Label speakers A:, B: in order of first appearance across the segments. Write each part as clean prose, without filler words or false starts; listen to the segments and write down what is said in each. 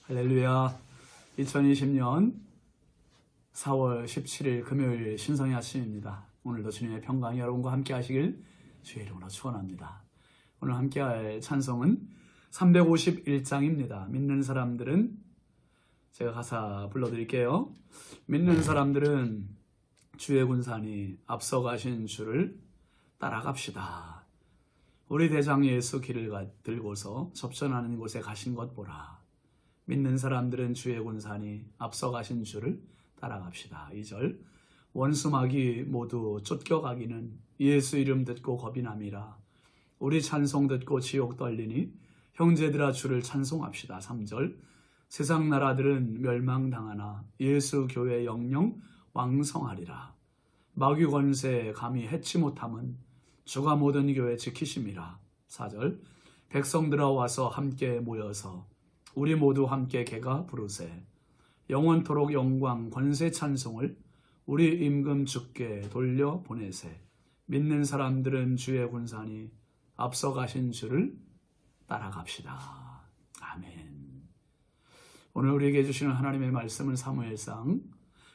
A: 할렐루야. 2020년 4월 17일 금요일 신성의 아침입니다. 오늘도 주님의 평강이 여러분과 함께 하시길 주의 이름으로 축원합니다. 오늘 함께 할 찬송은 351장입니다. 믿는 사람들은, 제가 가사 불러드릴게요. 믿는 사람들은 주의 군산이 앞서가신 주를 따라갑시다. 우리 대장 예수 길을 들고서 접전하는 곳에 가신 것 보라. 믿는 사람들은 주의 군산이 앞서가신 주를 따라갑시다. 2절. 원수마귀 모두 쫓겨가기는 예수 이름 듣고 겁이 남이라. 우리 찬송 듣고 지옥 떨리니 형제들아 주를 찬송합시다. 3절. 세상 나라들은 멸망당하나 예수 교회 영영 왕성하리라. 마귀 권세 감히 해치 못함은 주가 모든 교회 지키심이라. 4절. 백성들아 와서 함께 모여서 우리 모두 함께 개가 부르세. 영원토록 영광 권세 찬송을 우리 임금 주께 돌려보내세. 믿는 사람들은 주의 군산이 앞서가신 주를 따라갑시다. 아멘. 오늘 우리에게 주시는 하나님의 말씀은 사무엘상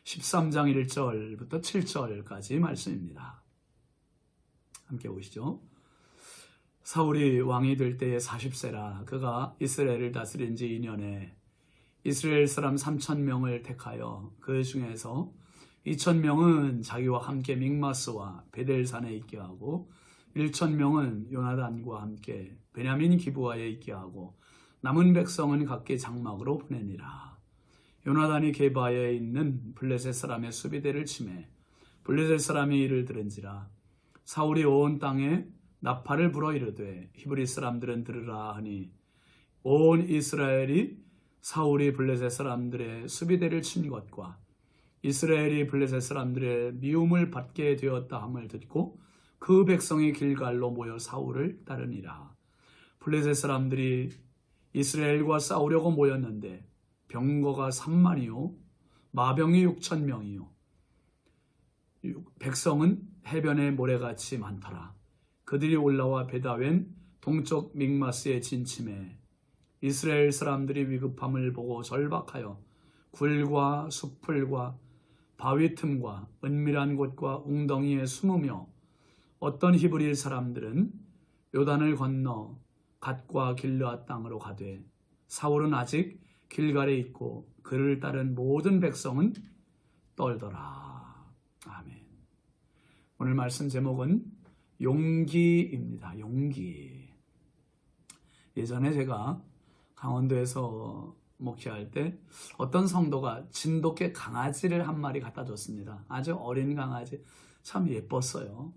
A: 13장 1절부터 7절까지 말씀입니다. 함께 보시죠. 사울이 왕이 될 때에 40세라. 그가 이스라엘을 다스린 지 2년에 이스라엘 사람 3,000명을 택하여 그 중에서 2,000명은 자기와 함께 믹마스와 베델산에 있게 하고 1,000명은 요나단과 함께 베냐민 기브아에 있게 하고 남은 백성은 각기 장막으로 보내니라. 요나단이 게바에 있는 블레셋 사람의 수비대를 치매 블레셋 사람이 이를 들은지라. 사울이 온 땅에 나팔을 불어 이르되 히브리 사람들은 들으라 하니 온 이스라엘이 사울이 블레셋 사람들의 수비대를 친 것과 이스라엘이 블레셋 사람들의 미움을 받게 되었다 함을 듣고 그 백성이 길갈로 모여 사울을 따르니라. 블레셋 사람들이 이스라엘과 싸우려고 모였는데 병거가 3만이요 마병이 6,000명이요 백성은 해변에 모래같이 많더라. 그들이 올라와 베다웬 동쪽 믹마스에 진침해 이스라엘 사람들이 위급함을 보고 절박하여 굴과 숲풀과 바위 틈과 은밀한 곳과 웅덩이에 숨으며 어떤 히브리 사람들은 요단을 건너 갓과 길르앗 땅으로 가되 사울은 아직 길갈에 있고 그를 따른 모든 백성은 떨더라. 아멘. 오늘 말씀 제목은 용기입니다. 용기. 예전에 제가 강원도에서 목회할 때 어떤 성도가 진돗개 강아지를 한 마리 갖다 줬습니다. 아주 어린 강아지, 참 예뻤어요.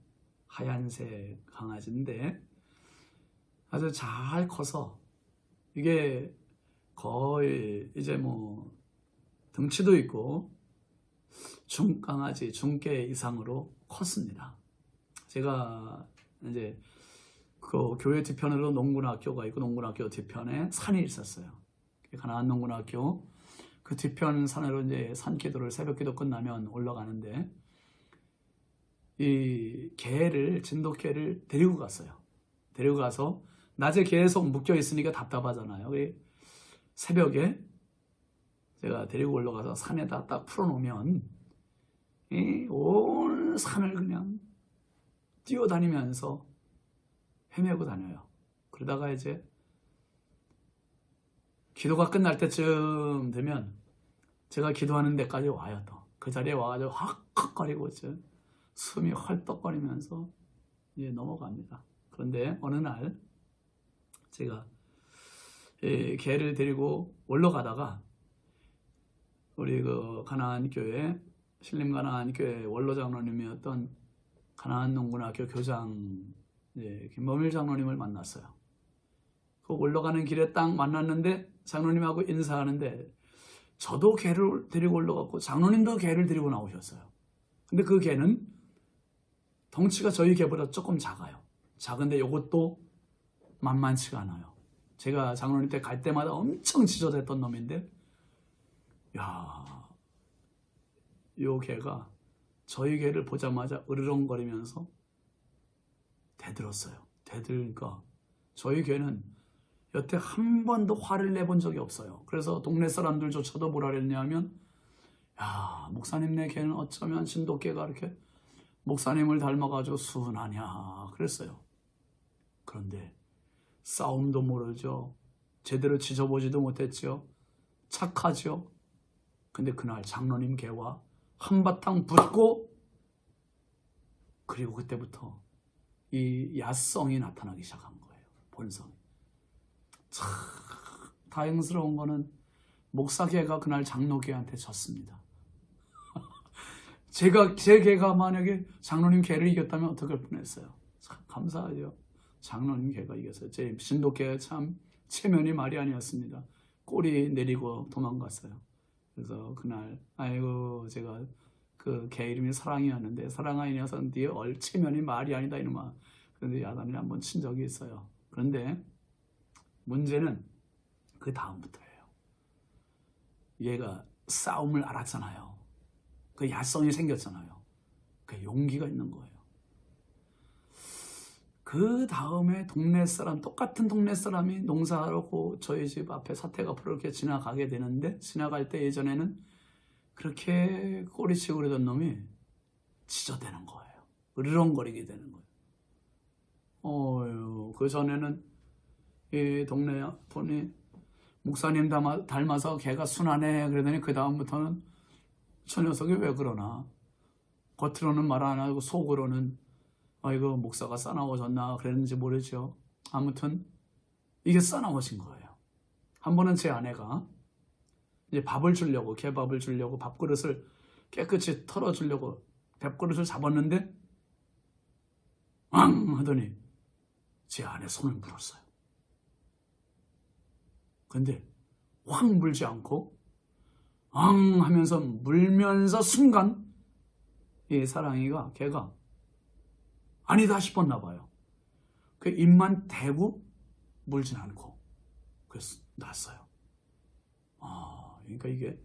A: 하얀색 강아지인데 아주 잘 커서 이게 거의 이제 등치도 있고 중강아지, 중개 이상으로 컸습니다. 제가 이제 그 교회 뒤편으로 농군학교가 있고 농군학교 뒤편에 산이 있었어요. 가나안 농군학교 그 뒤편 산으로 이제 산기도를 새벽기도 끝나면 올라가는데 이 개를 진돗개를 데리고 갔어요. 데리고 가서 낮에 계속 묶여 있으니까 답답하잖아요. 새벽에 제가 데리고 올라가서 산에다 딱 풀어놓으면 온 산을 그냥 뛰어다니면서 헤매고 다녀요. 그러다가 이제 기도가 끝날 때쯤 되면 제가 기도하는 데까지 와요. 또 그 자리에 와가지고 헉헉거리고 숨이 헐떡거리면서 이제 넘어갑니다. 그런데 어느 날 제가 개를 데리고 올라가다가 우리 그 가나안 교회 신림 가나안 교회 원로 장로님이었던 가나안 농군학교 교장 김범일 장로님을 만났어요. 그 올라가는 길에 딱 만났는데 장로님하고 인사하는데 저도 개를 데리고 올라갔고 장로님도 개를 데리고 나오셨어요. 근데 그 개는 덩치가 저희 개보다 조금 작아요. 작은데 이것도 만만치가 않아요. 제가 장로님 때 갈 때마다 엄청 지저댔던 놈인데 요 개가 저희 개를 보자마자 으르렁거리면서 대들었어요. 대들니까 저희 개는 여태 한 번도 화를 내본 적이 없어요. 그래서 동네 사람들조차도 뭐라 그랬냐면, 야, 목사님네 걔는 어쩌면 진돗개가 이렇게 목사님을 닮아가지고 순하냐 그랬어요. 그런데 싸움도 모르죠. 제대로 지져보지도 못했죠. 착하죠. 근데 그날 장로님 개와 한바탕 붙고, 그리고 그때부터 이 야성이 나타나기 시작한 거예요. 본성이. 참 다행스러운 거는 목사개가 그날 장로개한테 졌습니다. 제 개가 만약에 장로님 개를 이겼다면 어떡할 뻔했어요. 참 감사하죠. 장로님 개가 이겼어요. 제 진돗개가 참 체면이 말이 아니었습니다. 꼬리 내리고 도망갔어요. 그래서 그날 아이고 제가 그 개 이름이 사랑이었는데, 사랑아 이 녀석 네 체면이 말이 아니다 이놈아. 그런데 야단을 한번 친 적이 있어요. 그런데 문제는 그 다음부터예요. 얘가 싸움을 알았잖아요. 그 야성이 생겼잖아요. 그 용기가 있는 거예요. 그 다음에 동네 사람, 똑같은 동네 사람이 농사하고 저희 집 앞에 사택 앞으로 이렇게 지나가게 되는데, 지나갈 때 예전에는 그렇게 꼬리치고 그러던 놈이 지저대는 거예요. 으르렁거리게 되는 거예요. 그 전에는 이 동네 분이 목사님 닮아서 걔가 순하네 그러더니 그 다음부터는 저 녀석이 왜 그러나, 겉으로는 말 안 하고 속으로는 이거 목사가 싸나워졌나 그랬는지 모르죠. 아무튼 이게 싸나워진 거예요. 한 번은 제 아내가 이제 밥을 주려고, 개밥을 주려고 밥그릇을 깨끗이 털어주려고 밥그릇을 잡았는데 앙 하더니 제 아내 손을 물었어요. 근데 확 물지 않고 앙 하면서 물면서 순간 이 사랑이가 걔가 아니다 싶었나 봐요. 그 입만 대고 물진 않고 그래서 놨어요. 그러니까 이게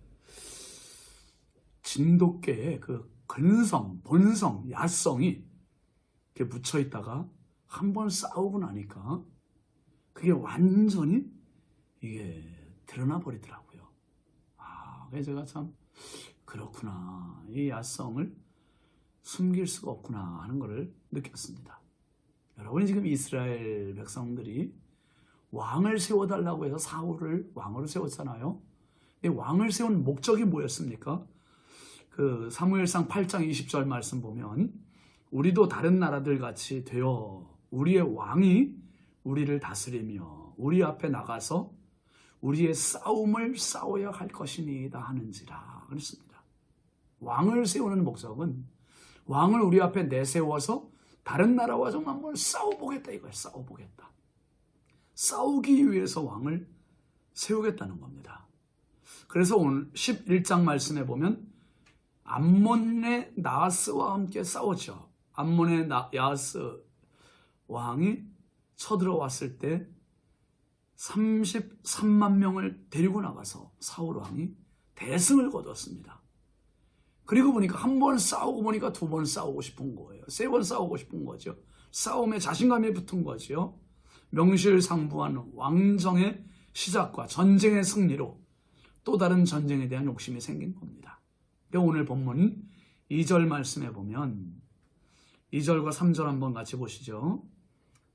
A: 진돗개의 그 근성, 본성, 야성이 이렇게 묻혀 있다가 한번 싸우고 나니까 그게 완전히 이게 드러나 버리더라고요. 그래서 제가 참 그렇구나, 이 야성을 숨길 수가 없구나 하는 것을 느꼈습니다. 여러분이 지금 이스라엘 백성들이 왕을 세워달라고 해서 사울을 왕으로 세웠잖아요. 이 왕을 세운 목적이 뭐였습니까? 그 사무엘상 8장 20절 말씀 보면, 우리도 다른 나라들 같이 되어 우리의 왕이 우리를 다스리며 우리 앞에 나가서 우리의 싸움을 싸워야 할 것이니이다 하는지라 그랬습니다. 왕을 세우는 목적은 왕을 우리 앞에 내세워서 다른 나라와 좀 한번 싸워보겠다 이거예요. 싸워보겠다. 싸우기 위해서 왕을 세우겠다는 겁니다. 그래서 오늘 11장 말씀에 보면 암몬의 나하스와 함께 싸웠죠. 암몬의 야하스 왕이 쳐들어왔을 때 33만 명을 데리고 나가서 사울 왕이 대승을 거뒀습니다. 그리고 보니까 한 번 싸우고 보니까 두 번 싸우고 싶은 거예요. 세 번 싸우고 싶은 거죠. 싸움에 자신감이 붙은 거죠. 명실상부한 왕정의 시작과 전쟁의 승리로 또 다른 전쟁에 대한 욕심이 생긴 겁니다. 오늘 본문 2절 말씀에 보면 2절과 3절 한번 같이 보시죠.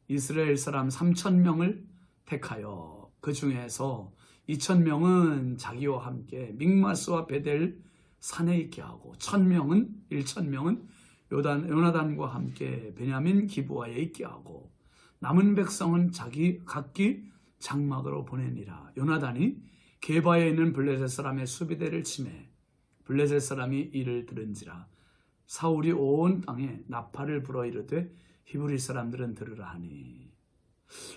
A: 이스라엘 사람 3,000명을 택하여 그 중에서 2,000명은 자기와 함께 믹마스와 베델 산에 있게 하고 1,000명은 요나단과 함께 베냐민 기브아에 있게 하고 남은 백성은 각기 장막으로 보내니라. 요나단이 게바에 있는 블레셋 사람의 수비대를 치매 블레셋 사람이 이를 들은지라. 사울이 온 땅에 나팔을 불어 이르되 히브리 사람들은 들으라 하니.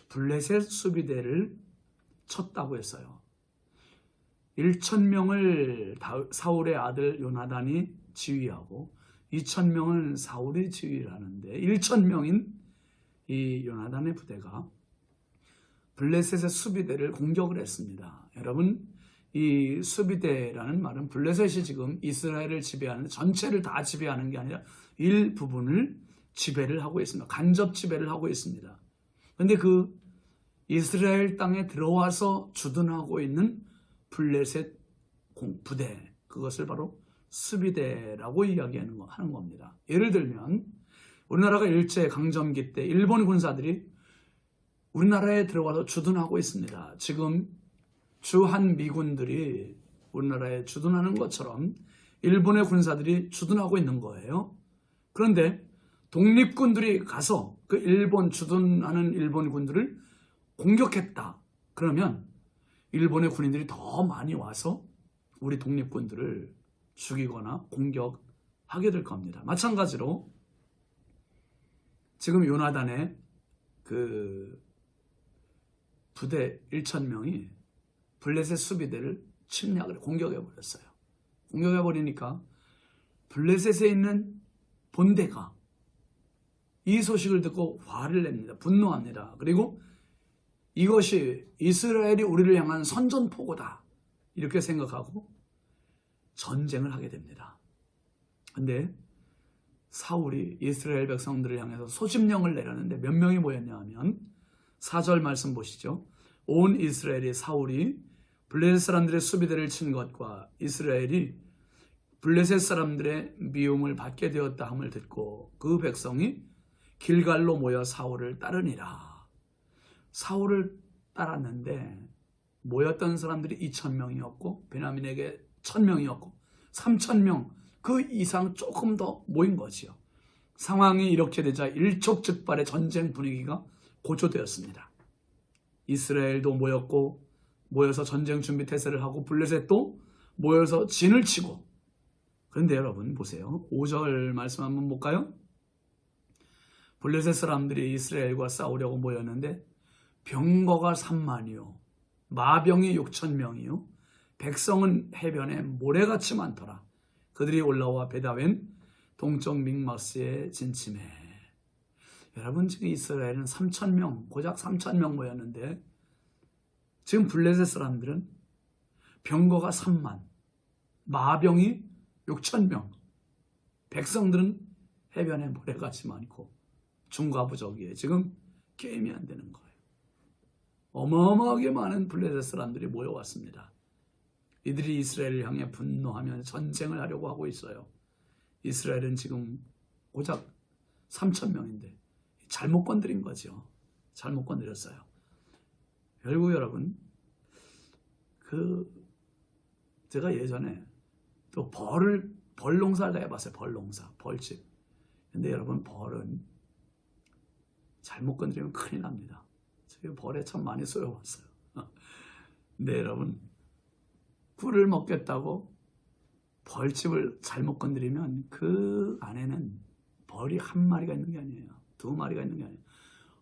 A: 블레셋 수비대를 쳤다고 했어요. 1,000명을 사울의 아들 요나단이 지휘하고 2,000명은 사울이 지휘를 하는데 1,000명인 이 요나단의 부대가 블레셋의 수비대를 공격을 했습니다. 여러분, 이 수비대라는 말은 블레셋이 지금 이스라엘을 지배하는, 전체를 다 지배하는 게 아니라 일부분을 지배를 하고 있습니다. 간접 지배를 하고 있습니다. 그런데 그 이스라엘 땅에 들어와서 주둔하고 있는 블레셋 부대, 그것을 바로 수비대라고 이야기하는 겁니다. 예를 들면 우리나라가 일제강점기 때 일본 군사들이 우리나라에 들어와서 주둔하고 있습니다. 지금 주한 미군들이 우리나라에 주둔하는 것처럼 일본의 군사들이 주둔하고 있는 거예요. 그런데 독립군들이 가서 그 일본 주둔하는 일본 군들을 공격했다. 그러면 일본의 군인들이 더 많이 와서 우리 독립군들을 죽이거나 공격하게 될 겁니다. 마찬가지로 지금 요나단의 그 부대 1,000명이 블레셋 수비대를 침략을 공격해버렸어요. 공격해버리니까 블레셋에 있는 본대가 이 소식을 듣고 화를 냅니다. 분노합니다. 그리고 이것이 이스라엘이 우리를 향한 선전포고다, 이렇게 생각하고 전쟁을 하게 됩니다. 근데 사울이 이스라엘 백성들을 향해서 소집령을 내렸는데 몇 명이 모였냐 하면 4절 말씀 보시죠. 온 이스라엘이 사울이 블레셋 사람들의 수비대를 친 것과 이스라엘이 블레셋 사람들의 미움을 받게 되었다 함을 듣고 그 백성이 길갈로 모여 사울을 따르니라. 사울을 따랐는데 모였던 사람들이 2,000명이었고 베냐민에게 1,000명이었고 3,000명 그 이상 조금 더 모인 거지요. 상황이 이렇게 되자 일촉즉발의 전쟁 분위기가 고조되었습니다. 이스라엘도 모였고 모여서 전쟁 준비 태세를 하고 블레셋도 모여서 진을 치고. 그런데 여러분 보세요. 5절 말씀 한번 볼까요? 블레셋 사람들이 이스라엘과 싸우려고 모였는데 병거가 3만이요 마병이 6,000명이요 백성은 해변에 모래같이 많더라. 그들이 올라와 베다웬 동쪽 믹마스에 진침해. 여러분 지금 이스라엘은 3,000명 고작 3,000명 모였는데 지금 블레셋 사람들은 병거가 3만, 마병이 6,000명, 백성들은 해변에 모래같이 많고 중과부족이에요. 지금 게임이 안 되는 거예요. 어마어마하게 많은 블레셋 사람들이 모여왔습니다. 이들이 이스라엘을 향해 분노하며 전쟁을 하려고 하고 있어요. 이스라엘은 지금 고작 3,000명인데 잘못 건드린 거죠. 잘못 건드렸어요. 결국 여러분 제가 예전에 또 벌 농사를 해봤어요. 벌 농사, 벌집. 근데 여러분 벌은 잘못 건드리면 큰일 납니다. 제가 벌에 참 많이 쏘여봤어요. 근데 여러분 꿀을 먹겠다고 벌집을 잘못 건드리면 그 안에는 벌이 한 마리가 있는 게 아니에요. 2마리가 있는 게 아니에요.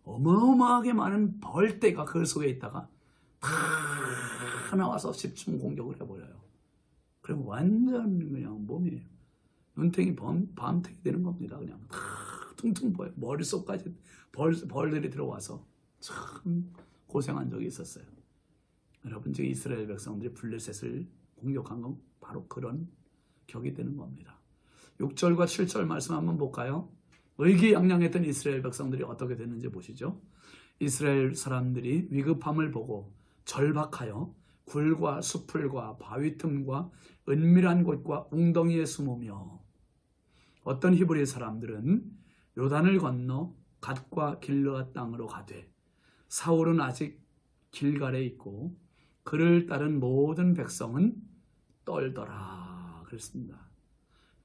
A: 어마어마하게 많은 벌떼가 그 속에 있다가 다 나와서 집중 공격을 해버려요. 그럼 완전 그냥 몸이 눈탱이 밤탱이 되는 겁니다. 그냥 다 퉁퉁 보여요. 머릿속까지 벌들이 들어와서 참 고생한 적이 있었어요. 여러분 지금 이스라엘 백성들이 블레셋을 공격한 건 바로 그런 격이 되는 겁니다. 6절과 7절 말씀 한번 볼까요? 의기양양했던 이스라엘 백성들이 어떻게 됐는지 보시죠. 이스라엘 사람들이 위급함을 보고 절박하여 굴과 수풀과 바위 틈과 은밀한 곳과 웅덩이에 숨으며 어떤 히브리 사람들은 요단을 건너 갓과 길르앗 땅으로 가되 사울은 아직 길갈에 있고 그를 따른 모든 백성은 떨더라 그랬습니다.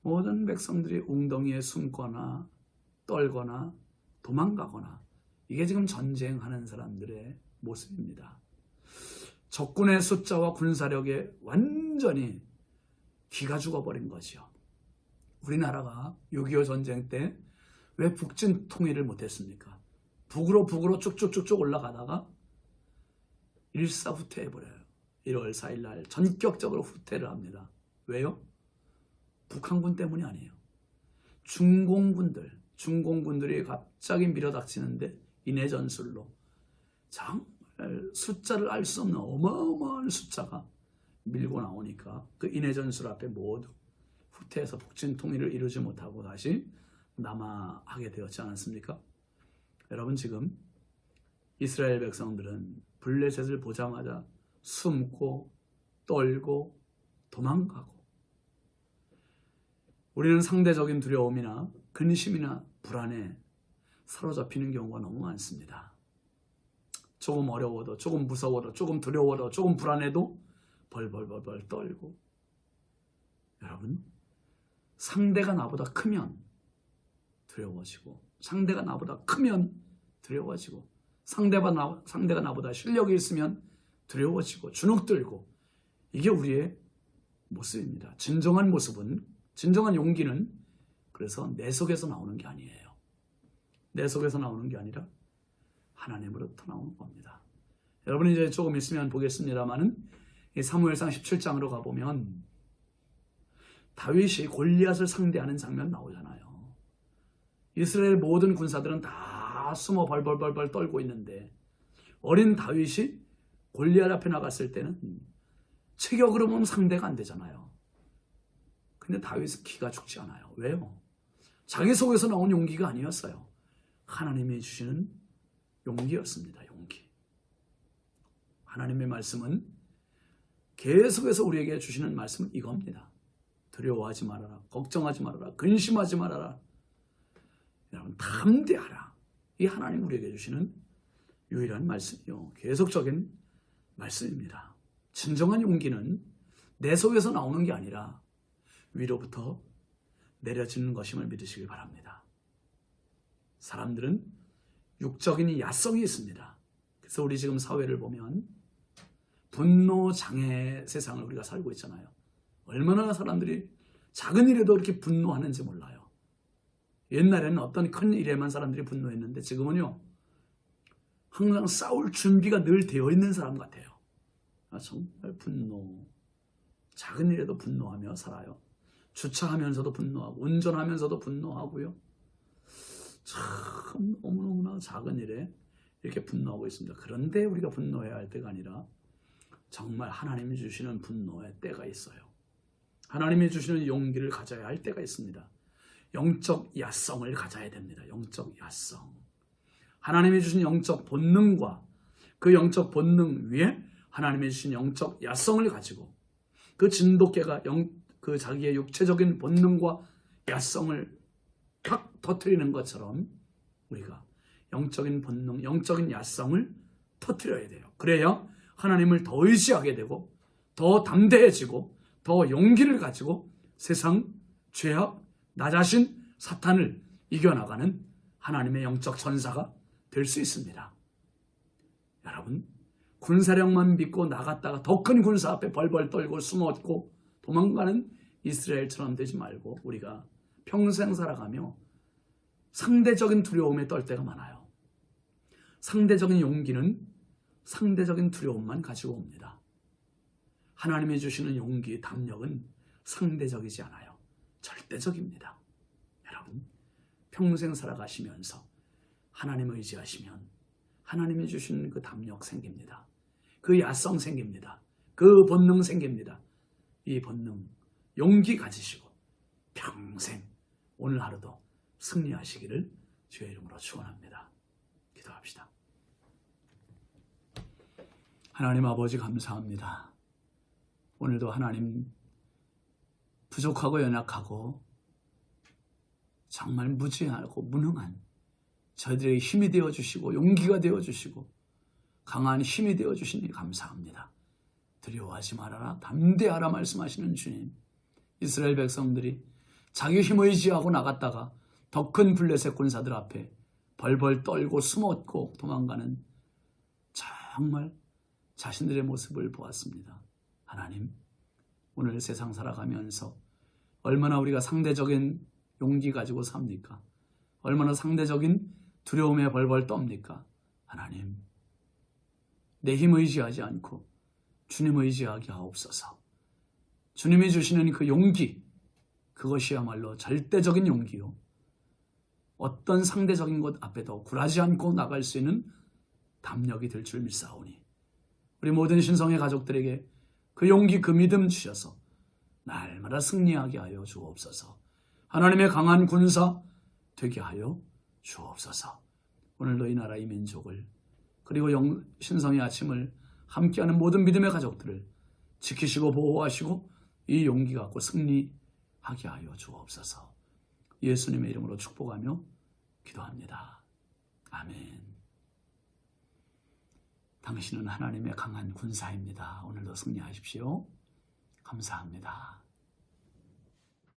A: 모든 백성들이 웅덩이에 숨거나 떨거나 도망가거나, 이게 지금 전쟁하는 사람들의 모습입니다. 적군의 숫자와 군사력에 완전히 기가 죽어버린 거죠. 우리나라가 6.25 전쟁 때 왜 북진 통일을 못했습니까? 북으로 쭉쭉쭉쭉 올라가다가 일사후퇴해버려요. 1월 4일 날 전격적으로 후퇴를 합니다. 왜요? 북한군 때문이 아니에요. 중공군들이 갑자기 밀어닥치는데 인해 전술로 정말 숫자를 알 수 없는 어마어마한 숫자가 밀고 나오니까 그 인해 전술 앞에 모두 후퇴해서 북진 통일을 이루지 못하고 다시 남하하게 되었지 않았습니까? 여러분 지금 이스라엘 백성들은 블레셋을 보자마자 숨고 떨고 도망가고, 우리는 상대적인 두려움이나 근심이나 불안에 사로잡히는 경우가 너무 많습니다. 조금 어려워도, 조금 무서워도, 조금 두려워도, 조금 불안해도 벌벌벌벌 떨고, 여러분, 상대가 나보다 크면 두려워지고, 상대가 나보다 크면 두려워지고, 상대가 나보다 실력이 있으면 두려워지고 주눅들고, 이게 우리의 모습입니다. 진정한 모습은, 진정한 용기는 그래서 내 속에서 나오는 게 아니에요. 내 속에서 나오는 게 아니라 하나님으로부터 나오는 겁니다. 여러분, 이제 조금 있으면 보겠습니다만은 사무엘상 17장으로 가보면 다윗이 골리앗을 상대하는 장면 나오잖아요. 이스라엘 모든 군사들은 다 숨어 벌벌벌벌 떨고 있는데 어린 다윗이 골리앗 앞에 나갔을 때는 체격으로 보면 상대가 안 되잖아요. 근데 다윗은 기가 죽지 않아요. 왜요? 자기 속에서 나온 용기가 아니었어요. 하나님이 주시는 용기였습니다. 용기. 하나님의 말씀은 계속해서 우리에게 주시는 말씀은 이겁니다. 두려워하지 말아라. 걱정하지 말아라. 근심하지 말아라. 여러분, 담대하라. 이 하나님 우리에게 주시는 유일한 말씀이요, 계속적인 말씀입니다. 진정한 용기는 내 속에서 나오는 게 아니라 위로부터 내려지는 것임을 믿으시길 바랍니다. 사람들은 육적인 야성이 있습니다. 그래서 우리 지금 사회를 보면 분노장애 세상을 우리가 살고 있잖아요. 얼마나 사람들이 작은 일에도 이렇게 분노하는지 몰라요. 옛날에는 어떤 큰 일에만 사람들이 분노했는데 지금은요, 항상 싸울 준비가 늘 되어 있는 사람 같아요. 정말 분노, 작은 일에도 분노하며 살아요. 주차하면서도 분노하고, 운전하면서도 분노하고요. 참 너무너무나 작은 일에 이렇게 분노하고 있습니다. 그런데 우리가 분노해야 할 때가 아니라 정말 하나님이 주시는 분노의 때가 있어요. 하나님이 주시는 용기를 가져야 할 때가 있습니다. 영적 야성을 가져야 됩니다. 영적 야성. 하나님이 주신 영적 본능과 그 영적 본능 위에 하나님이 주신 영적 야성을 가지고 그 진돗개가 그 자기의 육체적인 본능과 야성을 탁 터뜨리는 것처럼 우리가 영적인 본능, 영적인 야성을 터뜨려야 돼요. 그래야 하나님을 더 의지하게 되고 더 담대해지고 더 용기를 가지고 세상, 죄악, 나 자신, 사탄을 이겨나가는 하나님의 영적 전사가 될 수 있습니다. 여러분, 군사력만 믿고 나갔다가 더 큰 군사 앞에 벌벌 떨고 숨었고 도망가는 이스라엘처럼 되지 말고 우리가 평생 살아가며 상대적인 두려움에 떨 때가 많아요. 상대적인 용기는 상대적인 두려움만 가지고 옵니다. 하나님이 주시는 용기, 담력은 상대적이지 않아요. 절대적입니다. 여러분, 평생 살아가시면서 하나님을 의지하시면 하나님이 주시는 그 담력 생깁니다. 그 야성 생깁니다. 그 본능 생깁니다. 이 본능, 용기 가지시고 평생 오늘 하루도 승리하시기를 주의 이름으로 축원합니다. 기도합시다. 하나님 아버지, 감사합니다. 오늘도 하나님, 부족하고 연약하고 정말 무지하고 무능한 저희들에게 힘이 되어주시고 용기가 되어주시고 강한 힘이 되어주시니 감사합니다. 두려워하지 말아라, 담대하라 말씀하시는 주님, 이스라엘 백성들이 자기 힘을 의지하고 나갔다가 더 큰 블레셋 군사들 앞에 벌벌 떨고 숨었고 도망가는 정말 자신들의 모습을 보았습니다. 하나님, 오늘 세상 살아가면서 얼마나 우리가 상대적인 용기 가지고 삽니까? 얼마나 상대적인 두려움에 벌벌 떱니까? 하나님, 내 힘 의지하지 않고 주님 의지하게 하옵소서. 주님이 주시는 그 용기, 그것이야말로 절대적인 용기요, 어떤 상대적인 것 앞에도 굴하지 않고 나갈 수 있는 담력이 될 줄 믿사오니 우리 모든 신성의 가족들에게 그 용기, 그 믿음 주셔서 날마다 승리하게 하여 주옵소서. 하나님의 강한 군사 되게 하여 주옵소서. 오늘도 이 나라, 이 민족을 그리고 신성의 아침을 함께하는 모든 믿음의 가족들을 지키시고 보호하시고 이 용기 갖고 승리하게 하여 주옵소서. 예수님의 이름으로 축복하며 기도합니다. 아멘. 당신은 하나님의 강한 군사입니다. 오늘도 승리하십시오. 감사합니다.